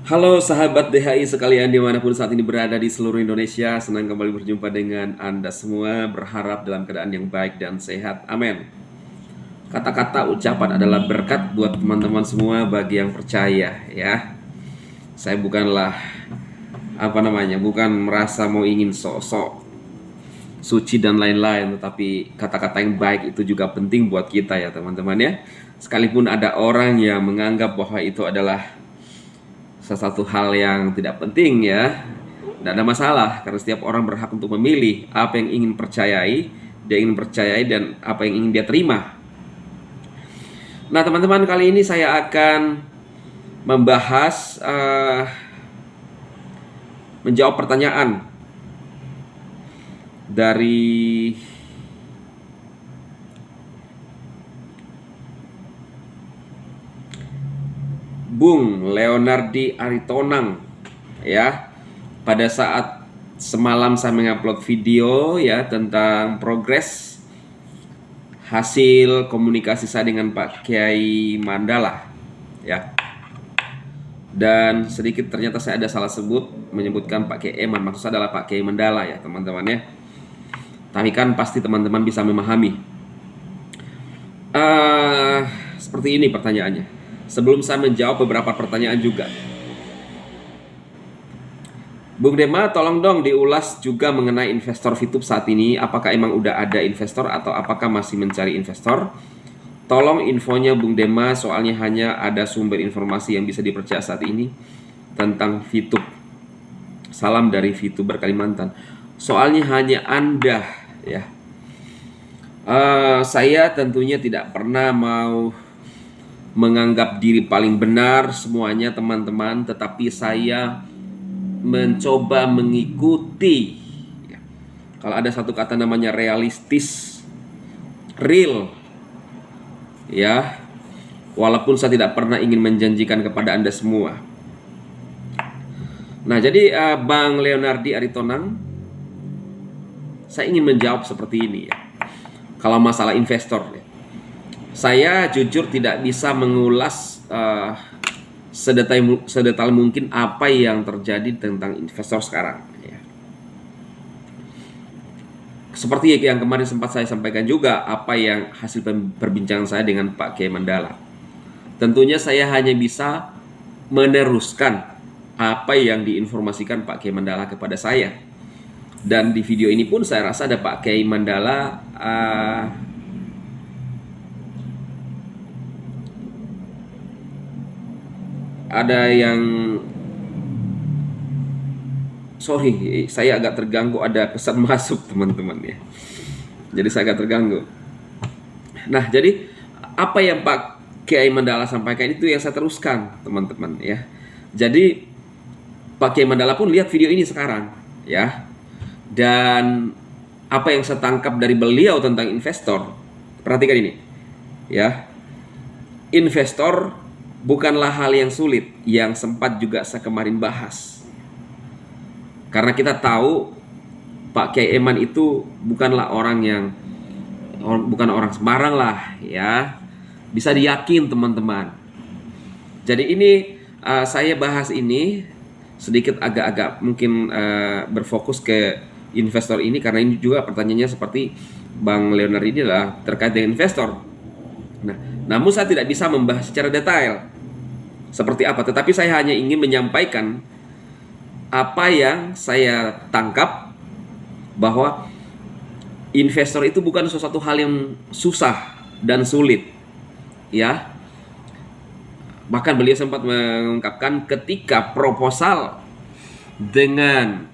Halo sahabat DHI sekalian dimanapun saat ini berada di seluruh Indonesia. Senang kembali berjumpa dengan Anda semua. Berharap dalam keadaan yang baik dan sehat. Amin. Kata-kata ucapan adalah berkat buat teman-teman semua bagi yang percaya ya. Saya bukanlah bukan merasa mau ingin sok-sok suci dan lain-lain, tetapi kata-kata yang baik itu juga penting buat kita ya teman-teman ya. Sekalipun ada orang yang menganggap bahwa itu adalah sesuatu hal yang tidak penting ya, tidak ada masalah karena setiap orang berhak untuk memilih apa yang ingin percayai, dan apa yang ingin dia terima. Nah teman-teman, kali ini saya akan membahas menjawab pertanyaan dari Bung Leonardi Aritonang ya. Pada saat semalam saya mengupload video ya tentang progres hasil komunikasi saya dengan Pak Kiai Mandala ya. Dan sedikit ternyata saya ada salah menyebutkan Pak Kiai Eman, maksud saya adalah Pak Kiai Mandala ya teman-teman ya. Tapi kan pasti teman-teman bisa memahami. Seperti ini pertanyaannya. Sebelum saya menjawab beberapa pertanyaan juga, Bung Dema, tolong dong diulas juga mengenai investor Fitup saat ini. Apakah emang udah ada investor atau apakah masih mencari investor? Tolong infonya Bung Dema, soalnya hanya ada sumber informasi yang bisa dipercaya saat ini tentang Fitup. Salam dari VTuber Kalimantan. Soalnya hanya Anda ya. Saya tentunya tidak pernah mau menganggap diri paling benar semuanya teman-teman, tetapi saya mencoba mengikuti ya. Kalau ada satu kata namanya realistis, real ya, walaupun saya tidak pernah ingin menjanjikan kepada Anda semua. Nah jadi Bang Leonardi Aritonang, saya ingin menjawab seperti ini ya. Kalau masalah investor ya, saya jujur tidak bisa mengulas sedetail mungkin apa yang terjadi tentang investor sekarang ya. Seperti yang kemarin sempat saya sampaikan juga, apa yang hasil perbincangan saya dengan Pak Kiai Mandala. Tentunya saya hanya bisa meneruskan apa yang diinformasikan Pak Kiai Mandala kepada saya. Dan di video ini pun saya rasa ada Pak Kiai Mandala ada yang saya agak terganggu, ada pesan masuk teman-teman ya. Jadi saya agak terganggu. Nah jadi apa yang Pak Kiai Mandala sampaikan itu yang saya teruskan teman-teman ya. Jadi Pak Kiai Mandala pun lihat video ini sekarang ya. Dan apa yang saya tangkap dari beliau tentang investor, perhatikan ini ya. Investor bukanlah hal yang sulit, yang sempat juga saya kemarin bahas. Karena kita tahu Pak Kiai Eman itu bukan orang sembarang lah ya. Bisa diyakin teman-teman. Jadi ini saya bahas ini sedikit agak-agak mungkin berfokus ke investor ini, karena ini juga pertanyaannya seperti Bang Leonard ini adalah terkait dengan investor. Nah, namun saya tidak bisa membahas secara detail seperti apa, tetapi saya hanya ingin menyampaikan apa yang saya tangkap, bahwa investor itu bukan sesuatu hal yang susah dan sulit ya. Bahkan beliau sempat mengungkapkan ketika proposal dengan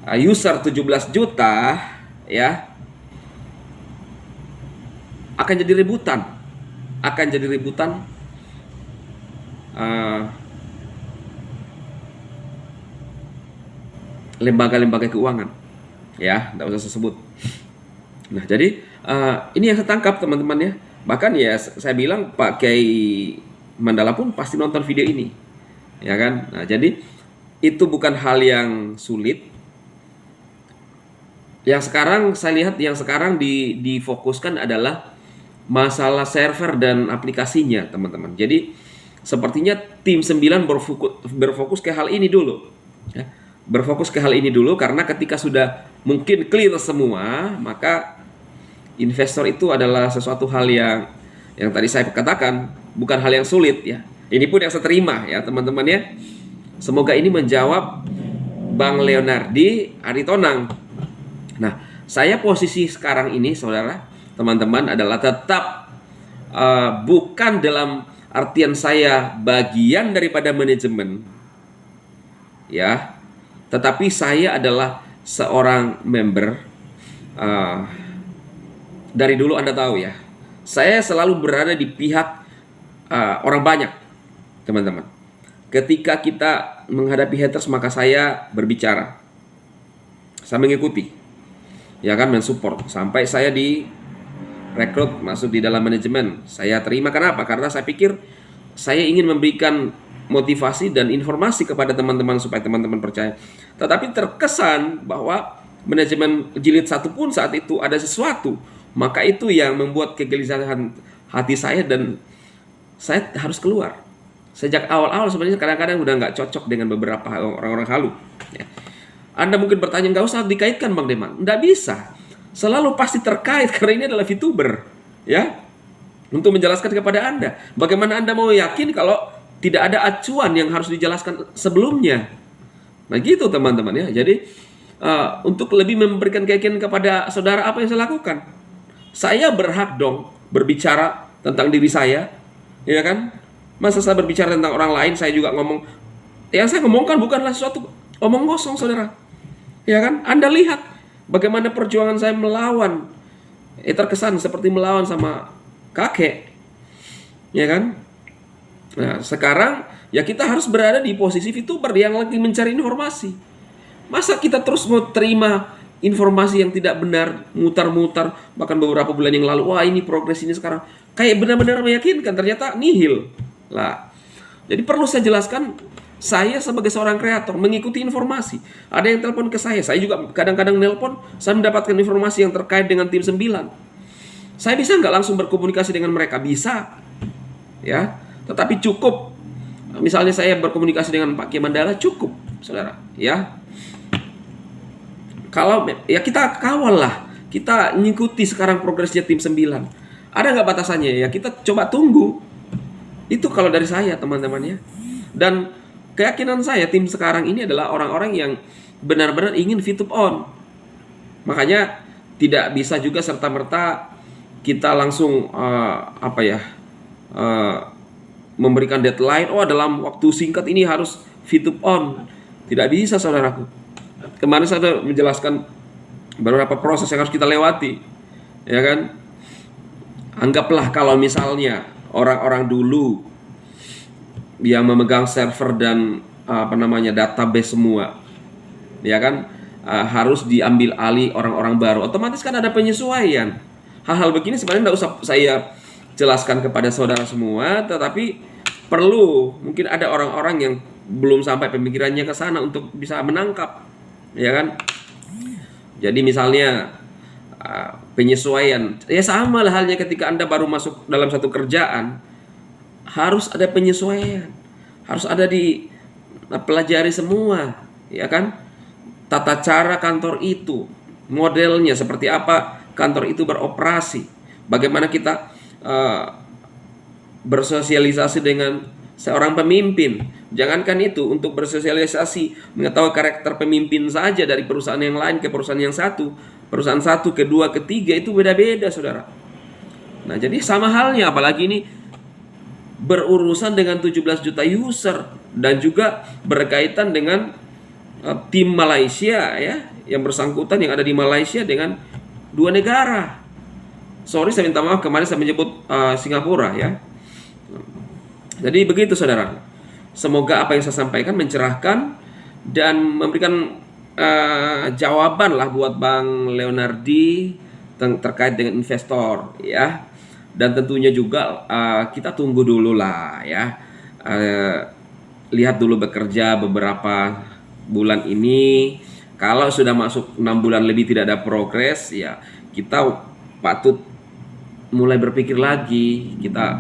user 17 juta ya, akan jadi rebutan lembaga-lembaga keuangan ya, tidak usah saya sebut. Nah jadi ini yang saya tangkap teman-teman ya. Bahkan ya saya bilang Pak Kiai Mandala pun pasti nonton video ini ya kan. Nah jadi itu bukan hal yang sulit. Yang sekarang saya lihat, yang sekarang difokuskan adalah masalah server dan aplikasinya teman-teman. Jadi sepertinya tim 9 berfokus ke hal ini dulu. Ya. Berfokus ke hal ini dulu karena ketika sudah mungkin clear semua, maka investor itu adalah sesuatu hal yang tadi saya katakan bukan hal yang sulit ya. Ini pun yang saya terima ya teman-teman ya. Semoga ini menjawab Bang Leonardi Aritonang. Nah, saya posisi sekarang ini saudara, teman-teman adalah tetap bukan dalam artian saya bagian daripada manajemen ya, tetapi saya adalah seorang member. Dari dulu Anda tahu ya, saya selalu berada di pihak orang banyak teman-teman. Ketika kita menghadapi haters maka saya berbicara, saya mengikuti ya kan, mensupport sampai saya direkrut masuk di dalam manajemen. Saya terima. Kenapa? Karena saya pikir saya ingin memberikan motivasi dan informasi kepada teman-teman supaya teman-teman percaya. Tetapi terkesan bahwa manajemen jilid 1 pun saat itu ada sesuatu, maka itu yang membuat kegelisahan hati saya dan saya harus keluar. Sejak awal-awal sebenarnya kadang-kadang udah nggak cocok dengan beberapa orang-orang halu. Ya. Anda mungkin bertanya, nggak usah dikaitkan Bang Deman. Nggak bisa. Selalu pasti terkait karena ini adalah VTuber. Ya. Untuk menjelaskan kepada Anda. Bagaimana Anda mau yakin kalau tidak ada acuan yang harus dijelaskan sebelumnya. Nah gitu teman-teman ya. Jadi untuk lebih memberikan keyakinan kepada saudara apa yang saya lakukan. Saya berhak dong berbicara tentang diri saya. Ya kan? Masa saya berbicara tentang orang lain, saya juga ngomong. Yang saya ngomongkan bukanlah sesuatu omong kosong saudara. Ya kan? Anda lihat bagaimana perjuangan saya melawan. Terkesan seperti melawan sama kakek. Ya kan? Nah, sekarang ya kita harus berada di posisi VTuber yang lagi mencari informasi. Masa kita terus mau terima informasi yang tidak benar, mutar-mutar, bahkan beberapa bulan yang lalu, wah ini progres ini sekarang kayak benar-benar meyakinkan, ternyata nihil. Lah. Jadi perlu saya jelaskan, saya sebagai seorang kreator mengikuti informasi. Ada yang telepon ke saya juga kadang-kadang nelpon, saya mendapatkan informasi yang terkait dengan tim 9. Saya bisa nggak langsung berkomunikasi dengan mereka? Bisa. Ya. Tetapi cukup, misalnya saya berkomunikasi dengan Pak Kiai Mandala, cukup, saudara. Ya, kalau ya kita kawal lah, kita ngikuti sekarang progresnya tim 9. Ada nggak batasannya? Ya kita coba tunggu. Itu kalau dari saya teman-teman ya. Dan keyakinan saya tim sekarang ini adalah orang-orang yang benar-benar ingin VTube on. Makanya tidak bisa juga serta-merta kita langsung memberikan deadline, dalam waktu singkat ini harus VTube on. Tidak bisa saudaraku. Kemarin saya sudah menjelaskan beberapa proses yang harus kita lewati. Ya kan? Anggaplah kalau misalnya orang-orang dulu yang memegang server dan database semua. Ya kan? Harus diambil alih orang-orang baru. Otomatis kan ada penyesuaian. Hal-hal begini sebenarnya tidak usah saya jelaskan kepada saudara semua, tetapi perlu mungkin ada orang-orang yang belum sampai pemikirannya ke sana untuk bisa menangkap, ya kan? Jadi misalnya penyesuaian, ya sama lah halnya ketika Anda baru masuk dalam satu kerjaan, harus ada penyesuaian, harus ada dipelajari semua, ya kan? Tata cara kantor itu, modelnya seperti apa kantor itu beroperasi, bagaimana kita bersosialisasi dengan seorang pemimpin. Jangankan itu, untuk bersosialisasi mengetahui karakter pemimpin saja dari perusahaan yang lain ke perusahaan yang satu, perusahaan satu, kedua, ketiga itu beda-beda saudara. Nah jadi sama halnya, apalagi ini berurusan dengan 17 juta user dan juga berkaitan dengan tim Malaysia ya, yang bersangkutan yang ada di Malaysia dengan 2 negara. Sorry saya minta maaf, kemarin saya menyebut Singapura ya. Jadi begitu saudara. Semoga apa yang saya sampaikan mencerahkan dan memberikan jawaban lah buat Bang Leonardi terkait dengan investor ya. Dan tentunya juga kita tunggu dulu lah ya. Lihat dulu bekerja beberapa bulan ini. Kalau sudah masuk 6 bulan lebih tidak ada progres ya, kita patut mulai berpikir lagi, kita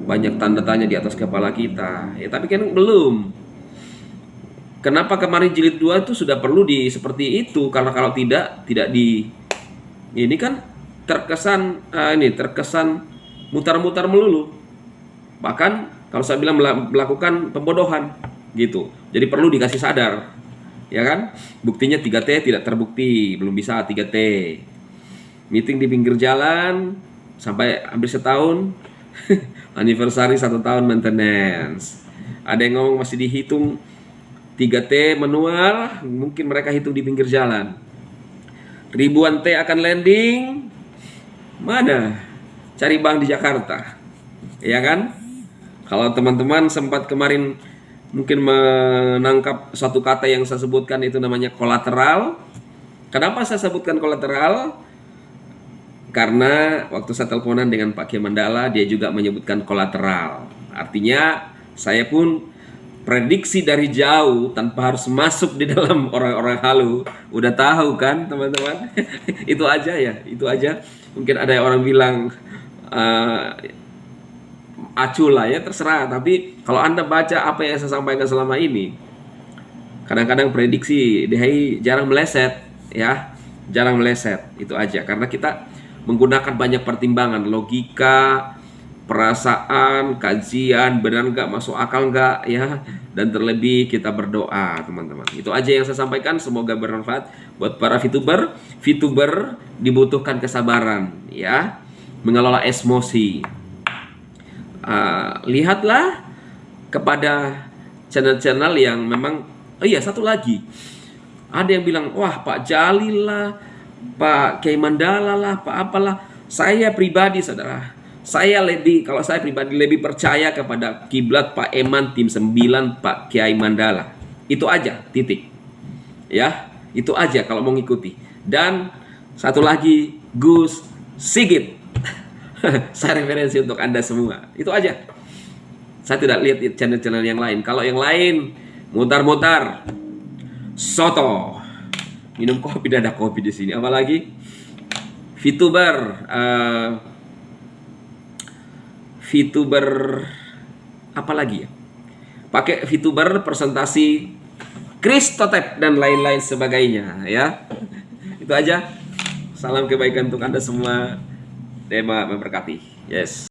banyak tanda tanya di atas kepala kita. Ya, tapi kan belum. Kenapa kemarin jilid 2 itu sudah perlu di seperti itu? Karena kalau tidak di ini kan terkesan mutar-mutar melulu. Bahkan kalau saya bilang melakukan pembodohan gitu. Jadi perlu dikasih sadar. Ya kan? Buktinya 3T tidak terbukti, belum bisa 3T. Meeting di pinggir jalan sampai hampir setahun. Anniversary 1 tahun maintenance. Ada yang ngomong masih dihitung 3T manual, mungkin mereka hitung di pinggir jalan. Ribuan T akan landing. Mana? Cari bank di Jakarta. Ya kan? Kalau teman-teman sempat kemarin mungkin menangkap satu kata yang saya sebutkan, itu namanya kolateral. Kenapa saya sebutkan kolateral? Karena waktu saya teleponan dengan Pak Kiai Mandala, dia juga menyebutkan kolateral. Artinya saya pun prediksi dari jauh tanpa harus masuk di dalam orang-orang halu. Udah tahu kan teman-teman? Itu aja ya, itu aja. Mungkin ada orang bilang acuh lah ya, terserah. Tapi kalau Anda baca apa yang saya sampaikan selama ini, kadang-kadang prediksi DHI jarang meleset ya, jarang meleset. Itu aja, karena kita menggunakan banyak pertimbangan, logika, perasaan, kajian, benar nggak, masuk akal nggak ya, dan terlebih kita berdoa teman-teman. Itu aja yang saya sampaikan, semoga bermanfaat buat para VTuber. VTuber dibutuhkan kesabaran ya, mengelola emosi. Lihatlah kepada channel-channel yang memang, oh iya satu lagi, ada yang bilang wah Pak Jalil lah, Pak Kiai Mandala lah, Pak apalah. Saya pribadi saudara, kalau saya pribadi lebih percaya kepada kiblat Pak Eman tim 9 Pak Kiai Mandala. Itu aja, titik. Ya, itu aja kalau mau ngikuti. Dan satu lagi, Gus Sigit. Saya referensi untuk Anda semua. Itu aja. Saya tidak lihat channel-channel yang lain. Kalau yang lain mutar-mutar soto. Minum kopi, tidak ada kopi di sini. Apalagi VTuber apa lagi ya? Pakai VTuber presentasi Kristotep dan lain-lain sebagainya ya. Itu aja. Salam kebaikan untuk Anda semua. Dema memberkati. Yes.